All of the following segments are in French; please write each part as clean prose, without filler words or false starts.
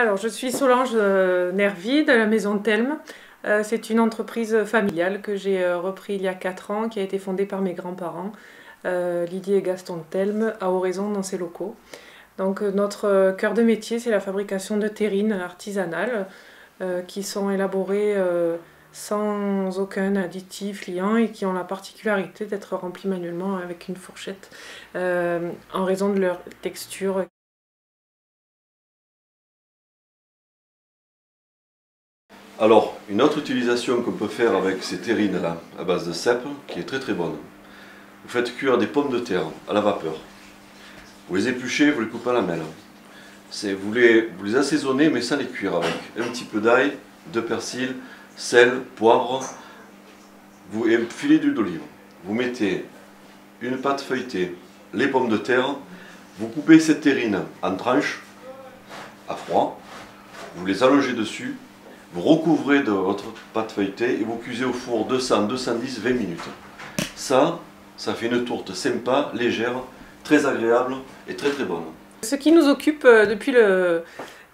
Alors, je suis Solange Nervy de la maison Telme. C'est une entreprise familiale que j'ai repris il y a 4 ans, qui a été fondée par mes grands-parents, Lydie et Gaston Telme, à Oraison dans ses locaux. Donc, notre cœur de métier, c'est la fabrication de terrines artisanales qui sont élaborées sans aucun additif liant et qui ont la particularité d'être remplies manuellement avec une fourchette en raison de leur texture. Alors, une autre utilisation qu'on peut faire avec ces terrines-là, à base de cèpe, qui est très bonne. Vous faites cuire des pommes de terre à la vapeur. Vous les épluchez, vous les coupez à la mêle. Vous les assaisonnez, mais sans les cuire, avec un petit peu d'ail, de persil, sel, poivre, et un filet d'huile d'olive. Vous mettez une pâte feuilletée, les pommes de terre, vous coupez cette terrine en tranches, à froid, vous les allongez dessus, vous recouvrez de votre pâte feuilletée et vous cuisez au four 200-210, 20 minutes. Ça fait une tourte sympa, légère, très agréable et très bonne. Ce qui nous occupe depuis le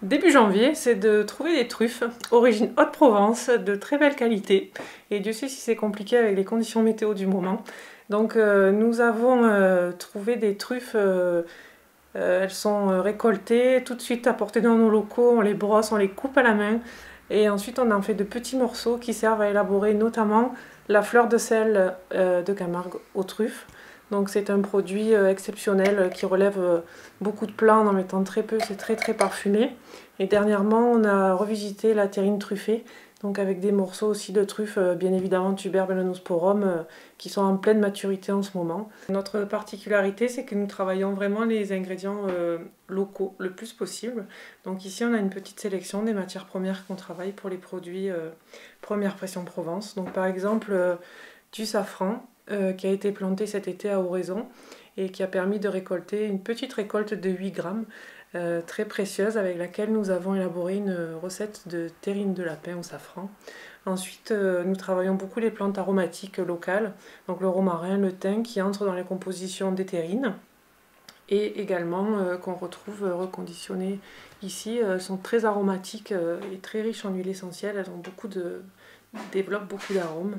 début janvier, c'est de trouver des truffes origine Haute-Provence de très belle qualité. Et Dieu sait si c'est compliqué avec les conditions météo du moment. Donc nous avons trouvé des truffes, elles sont récoltées, tout de suite apportées dans nos locaux, on les brosse, on les coupe à la main. Et ensuite, on en fait de petits morceaux qui servent à élaborer notamment la fleur de sel de Camargue aux truffes. Donc c'est un produit exceptionnel qui relève beaucoup de plats en mettant très peu, c'est très parfumé. Et dernièrement, on a revisité la terrine truffée, donc avec des morceaux aussi de truffes, bien évidemment Tuber melanosporum, qui sont en pleine maturité en ce moment. Notre particularité, c'est que nous travaillons vraiment les ingrédients locaux le plus possible. Donc ici, on a une petite sélection des matières premières qu'on travaille pour les produits Première Pression Provence. Donc par exemple, du safran, qui a été planté cet été à Oraison et qui a permis de récolter une petite récolte de 8 grammes, très précieuse, avec laquelle nous avons élaboré une recette de terrine de lapin au safran. Ensuite, nous travaillons beaucoup les plantes aromatiques locales, donc le romarin, le thym, qui entrent dans les compositions des terrines, et également qu'on retrouve reconditionnées ici. Elles sont très aromatiques et très riches en huile essentielle, développent beaucoup d'arômes.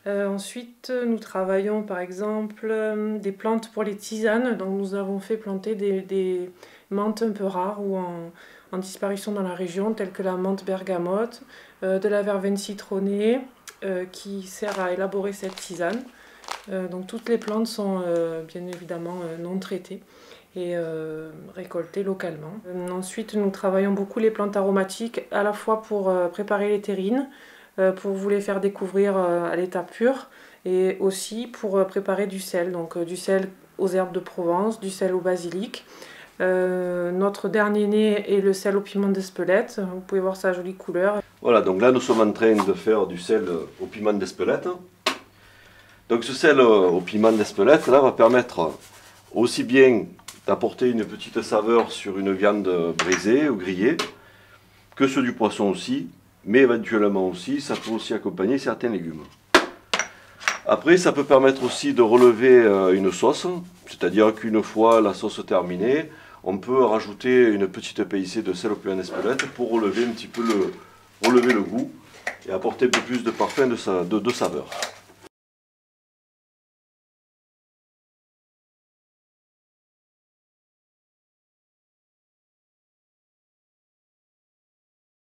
Ensuite, nous travaillons par exemple des plantes pour les tisanes. Donc nous avons fait planter des menthes un peu rares ou en disparition dans la région, telles que la menthe bergamote, de la verveine citronnée qui sert à élaborer cette tisane. Donc toutes les plantes sont bien évidemment non traitées et récoltées localement. Ensuite, nous travaillons beaucoup les plantes aromatiques, à la fois pour préparer les terrines, pour vous les faire découvrir à l'état pur, et aussi pour préparer du sel, donc du sel aux herbes de Provence, du sel au basilic. Notre dernier né est le sel au piment d'Espelette, vous pouvez voir sa jolie couleur. Voilà, donc là nous sommes en train de faire du sel au piment d'Espelette. Donc ce sel au piment d'Espelette là va permettre aussi bien d'apporter une petite saveur sur une viande braisée ou grillée, que sur du poisson aussi, mais éventuellement aussi, ça peut aussi accompagner certains légumes. Après, ça peut permettre aussi de relever une sauce, c'est-à-dire qu'une fois la sauce terminée, on peut rajouter une petite pincée de sel au piment d'Espelette pour relever un petit peu le goût et apporter un peu plus de parfum, de saveur.